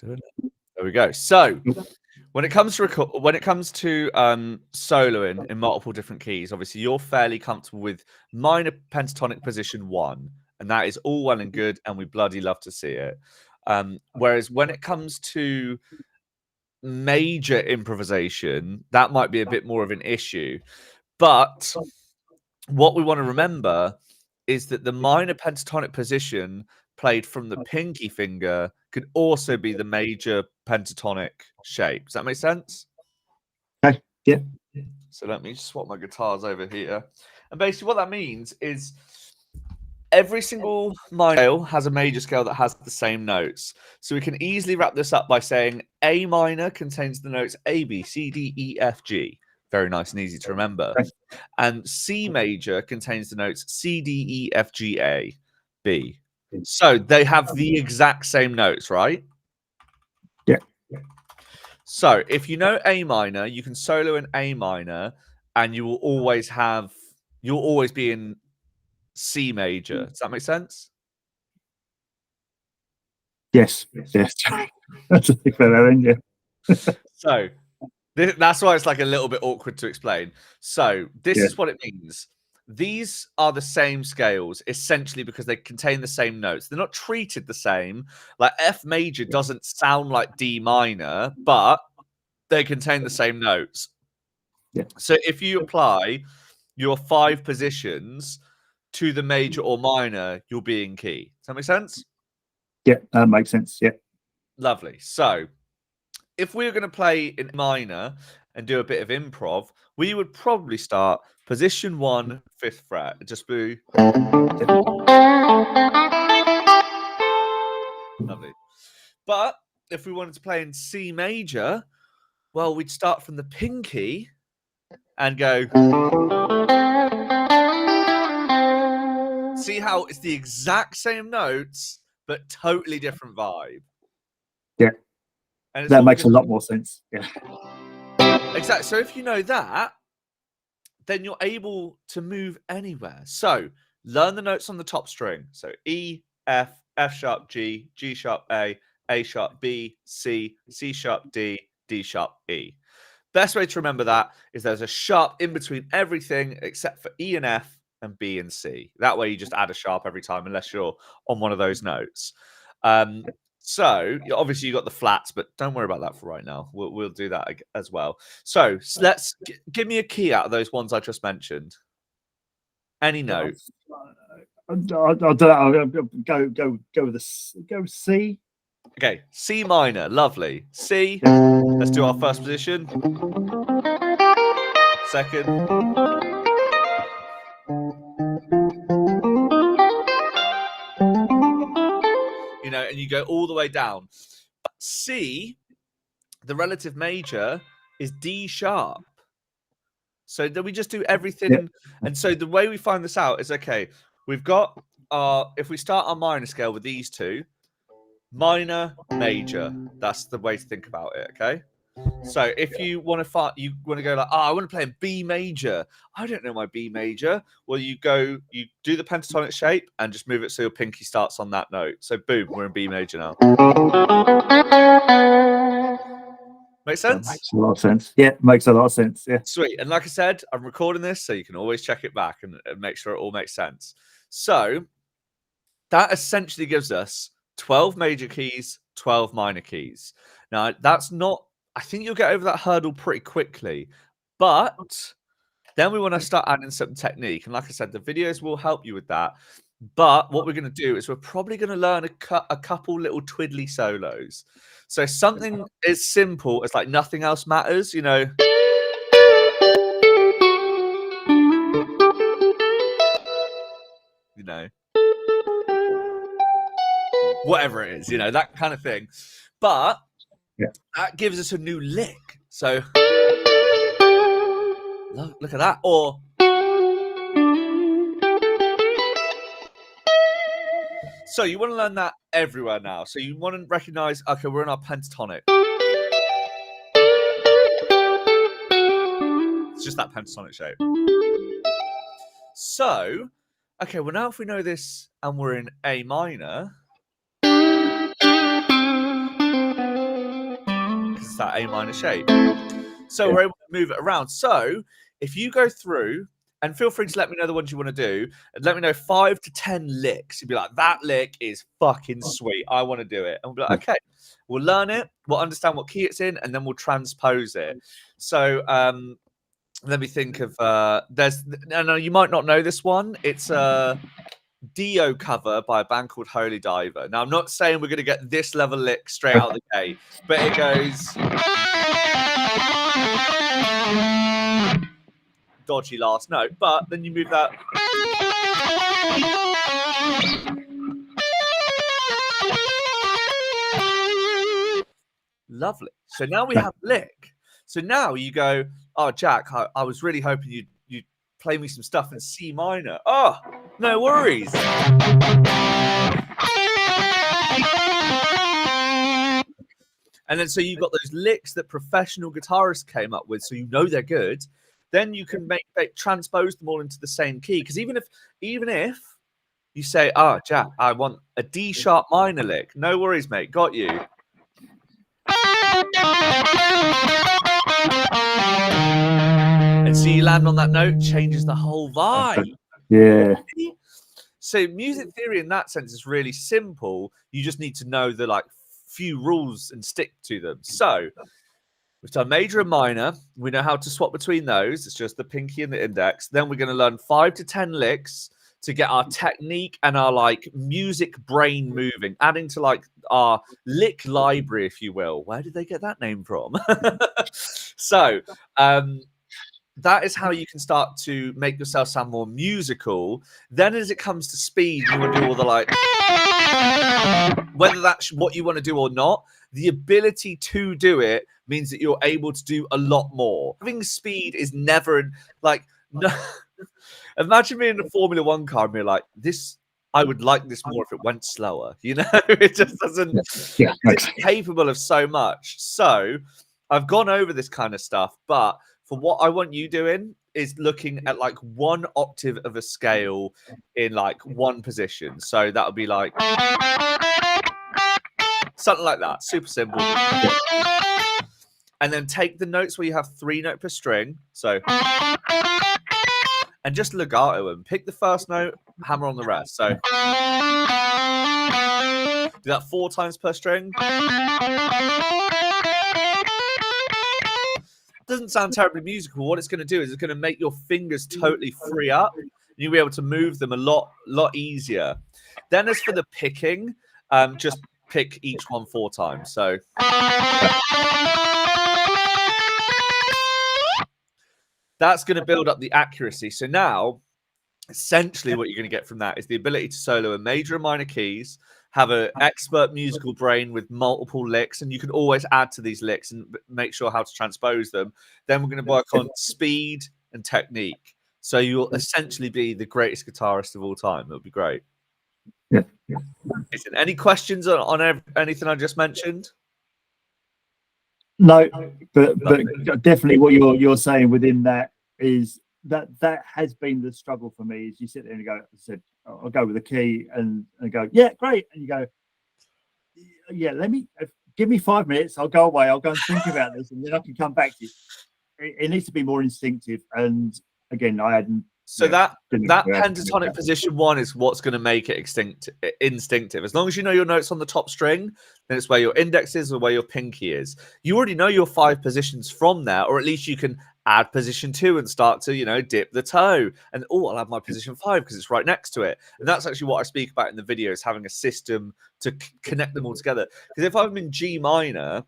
Doing it. There we go. So when it comes to soloing in multiple different keys, obviously you're fairly comfortable with minor pentatonic position 1, and that is all well and good, and we bloody love to see it. Whereas when it comes to major improvisation, that might be a bit more of an issue. But what we want to remember is that the minor pentatonic position played from the pinky finger could also be the major pentatonic shape. Does that make sense? Okay. Yeah. So let me swap my guitars over here. And basically what that means is every single minor scale has a major scale that has the same notes. So we can easily wrap this up by saying A minor contains the notes A, B, C, D, E, F, G. Very nice and easy to remember. Okay. And C major contains the notes C, D, E, F, G, A, B. So they have the exact same notes, right? Yeah. So if you know A minor, you can solo in A minor, and you will always be in C major. Does that make sense? Yes. Yes. That's a big thing, yeah. So that's why it's like a little bit awkward to explain. So this is what it means. These are the same scales essentially because they contain the same notes. They're not treated the same. Like F major doesn't sound like D minor, but they contain the same notes. Yeah. So if you apply your 5 positions to the major or minor, you'll be in key. Does that make sense? Yeah, that makes sense. Yeah. Lovely. So if we were going to play in minor and do a bit of improv, we would probably start position 1, 5th fret. Just be lovely. But if we wanted to play in C major, well, we'd start from the pinky and go. See how it's the exact same notes, but totally different vibe. Yeah. And that makes a lot more sense. Yeah. Exactly. So if you know that, then you're able to move anywhere. So learn the notes on the top string. So E, F, F sharp, G, G sharp, A sharp, B, C, C sharp, D, D sharp, E. Best way to remember that is there's a sharp in between everything except for E and F and B and C. That way you just add a sharp every time unless you're on one of those notes. So obviously you got the flats, but don't worry about that for right now. We'll do that as well. So let's give me a key out of those ones I just mentioned. Any note. I'll do that. I'll go with go C. Okay, C minor, lovely. C. Let's do our first position. Second. You know, and you go all the way down. C, the relative major, is D sharp. So then we just do everything. Yeah. And so the way we find this out is, okay, we've got if we start our minor scale with these two, minor, major. That's the way to think about it, okay? So if you want to go like, I want to play a B major. I don't know my B major. Well, you do the pentatonic shape and just move it so your pinky starts on that note. So boom, we're in B major now. Make sense? That makes a lot of sense. Yeah, makes a lot of sense. Yeah. Sweet. And like I said, I'm recording this so you can always check it back and make sure it all makes sense. So that essentially gives us 12 major keys, 12 minor keys. Now, that's not, I think you'll get over that hurdle pretty quickly, but then we want to start adding some technique. And like I said, the videos will help you with that. But what we're going to do is we're probably going to learn a couple little twiddly solos. So something as simple as like Nothing Else Matters, you know. You know. Whatever it is, you know, that kind of thing. But that gives us a new lick. So look at that. Or so you want to learn that everywhere now. So you want to recognize, okay, we're in our pentatonic. It's just that pentatonic shape. So, okay, well now if we know this and we're in A minor, that A minor shape. So we're able to move it around. So if you go through, and feel free to let me know the ones you want to do, and let me know 5 to 10 licks. You'd be like, that lick is fucking sweet. I want to do it. And we'll be like, okay, we'll learn it. We'll understand what key it's in, and then we'll transpose it. So let me think of no, you might not know this one. It's a Dio cover by a band called Holy Diver. Now, I'm not saying we're going to get this level lick straight out of the gate, but it goes dodgy last note, but then you move that. Lovely. So now we have lick. So now you go, oh, Jack, I was really hoping you'd play me some stuff in C minor. Oh, no worries. And then so you've got those licks that professional guitarists came up with, so you know they're good. Then you can transpose them all into the same key. Because even if you say, oh, Jack, I want a D sharp minor lick. No worries, mate. Got you. And so you land on that note, changes the whole vibe. Yeah. So music theory in that sense is really simple. You just need to know the like few rules and stick to them. So we've done major and minor. We know how to swap between those. It's just the pinky and the index. Then we're going to learn 5 to 10 licks to get our technique and our like music brain moving, adding to like our lick library, if you will. Where did they get that name from? So that is how you can start to make yourself sound more musical. Then as it comes to speed, you want to do all the like, whether that's what you want to do or not, the ability to do it means that you're able to do a lot more. Having speed is never like, no. Imagine being in a Formula One car and be like, this, I would like this more if it went slower. You know, it just doesn't, it's capable of so much. So I've gone over this kind of stuff, but for what I want you doing is looking at like 1 octave of a scale in like 1 position. So that would be like something like that. Super simple. And then take the notes where you have 3 notes per string. So, and just legato them. Pick the first note, hammer on the rest. So do that 4 times per string. Doesn't sound terribly musical. What it's going to do is it's going to make your fingers totally free up. And you'll be able to move them a lot easier. Then as for the picking, just pick each one 4 times. So that's going to build up the accuracy. So now, essentially what you're going to get from that is the ability to solo in major and minor keys, have an expert musical brain with multiple licks, and you can always add to these licks and make sure how to transpose them. Then we're going to work on speed and technique. So you'll essentially be the greatest guitarist of all time. It'll be great. Yeah. Any questions on anything I just mentioned? No, but definitely what you're saying within that is that has been the struggle for me. Is you sit there and you go, I said, I'll go with the key and go, yeah, great, and you go, yeah, give me 5 minutes. I'll go away. I'll go and think about this, and then I can come back to you. It needs to be more instinctive. And again, I hadn't. So that pentatonic position 1 is what's going to make it instinctive. As long as you know your notes on the top string, then it's where your index is or where your pinky is. You already know your 5 positions from there, or at least you can add position 2 and start to, you know, dip the toe. And I'll have my position 5 because it's right next to it. And that's actually what I speak about in the videos, having a system to connect them all together. Because if I'm in G minor,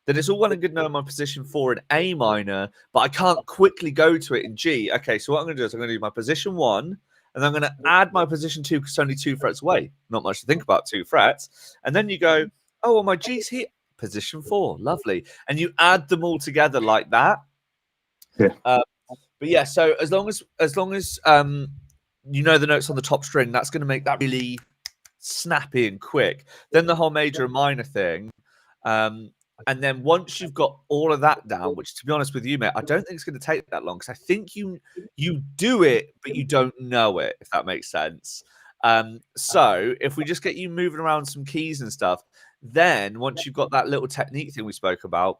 then it's all well and good knowing my position 4 in A minor, but I can't quickly go to it in G. Okay, so what I'm going to do is I'm going to do my position 1, and then I'm going to add my position 2 because it's only 2 frets away. Not much to think about, 2 frets. And then you go, oh, well, my G's here. Position 4, lovely. And you add them all together like that. Yeah. But yeah, so as long as you know the notes on the top string, that's going to make that really snappy and quick. Then the whole major and minor thing. And then once you've got all of that down, which to be honest with you, mate, I don't think it's going to take that long because I think you do it, but you don't know it, if that makes sense. So if we just get you moving around some keys and stuff, then once you've got that little technique thing we spoke about,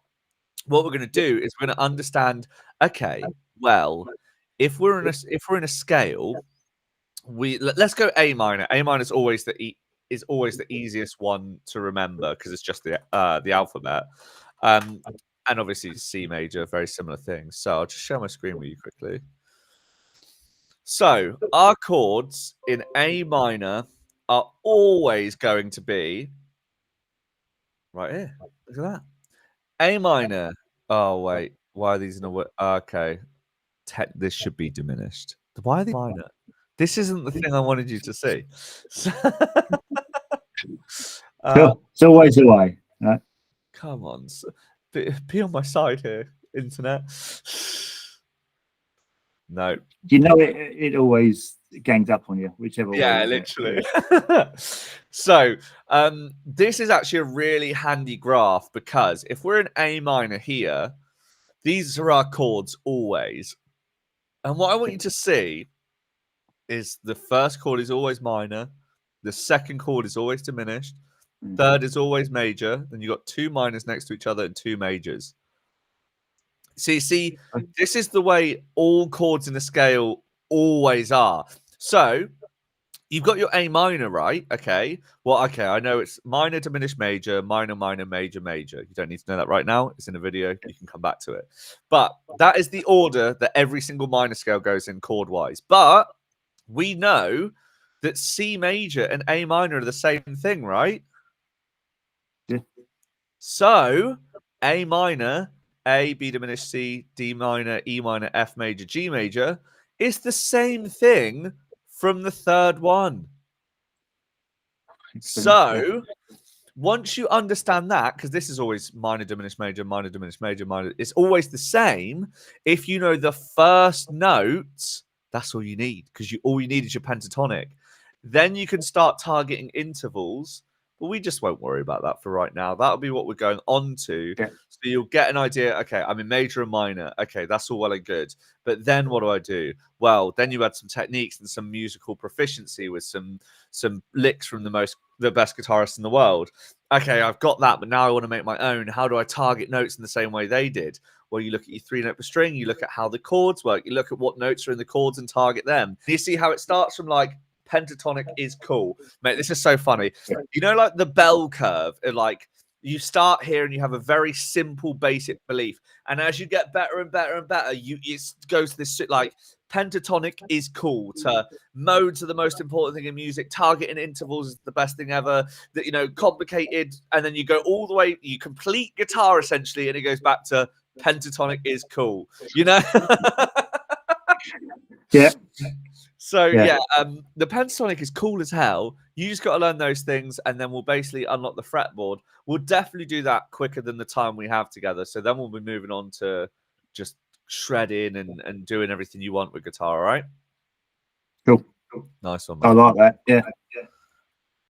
what we're going to do is we're going to understand, okay, well, if we're in a scale, let's go A minor. A minor is always the easiest one to remember because it's just the alphabet. And obviously C major, very similar things. So I'll just share my screen with you quickly. So our chords in A minor are always going to be right here. Look at that. A minor. Oh wait, why are these in a way? Okay, this should be diminished. Why are they minor? This isn't the thing I wanted you to see. It's always the way. Right? Come on, be on my side here, internet. No. You know it always gangs up on you, whichever way. Yeah, literally. So this is actually a really handy graph because if we're in A minor here, these are our chords always. And what I want you to see is the first chord is always minor, the second chord is always diminished, third is always major, then you've got two minors next to each other and two majors. See, this is the way all chords in the scale always are. So you've got your A minor, right? Okay. Well, okay, I know it's minor, diminished, major, minor, minor, major, major. You don't need to know that right now. It's in a video. You can come back to it. But that is the order that every single minor scale goes in chord-wise. But we know that C major and A minor are the same thing, right? Yeah. So A minor, A, B diminished, C, D minor, E minor, F major, G major is the same thing from the third one. So once you understand that, because this is always minor, diminished, major, minor, diminished, major, minor, it's always the same. If you know the first note, that's all you need, because all you need is your pentatonic. Then you can start targeting intervals, but we just won't worry about that for right now. That'll be what we're going on to. Yeah. So you'll get an idea, okay, I'm in major and minor. Okay, that's all well and good. But then what do I do? Well, then you add some techniques and some musical proficiency with some licks from the best guitarists in the world. Okay, I've got that, but now I want to make my own. How do I target notes in the same way they did? Well, you look at your 3-note per string, you look at how the chords work, you look at what notes are in the chords and target them. You see how it starts from like pentatonic is cool. Mate, this is so funny. You know, like the bell curve, like you start here and you have a very simple basic belief. And as you get better and better and better, it goes to this like pentatonic is cool, to modes are the most important thing in music, targeting intervals is the best thing ever, that, you know, complicated, and then you go all the way, you complete guitar essentially, and it goes back to pentatonic is cool, you know. Yeah. So yeah, the pentatonic is cool as hell. You just got to learn those things, and then we'll basically unlock the fretboard. We'll definitely do that quicker than the time we have together. So then we'll be moving on to just shredding and doing everything you want with guitar. All right? Cool. Nice one, I man. like that. Yeah.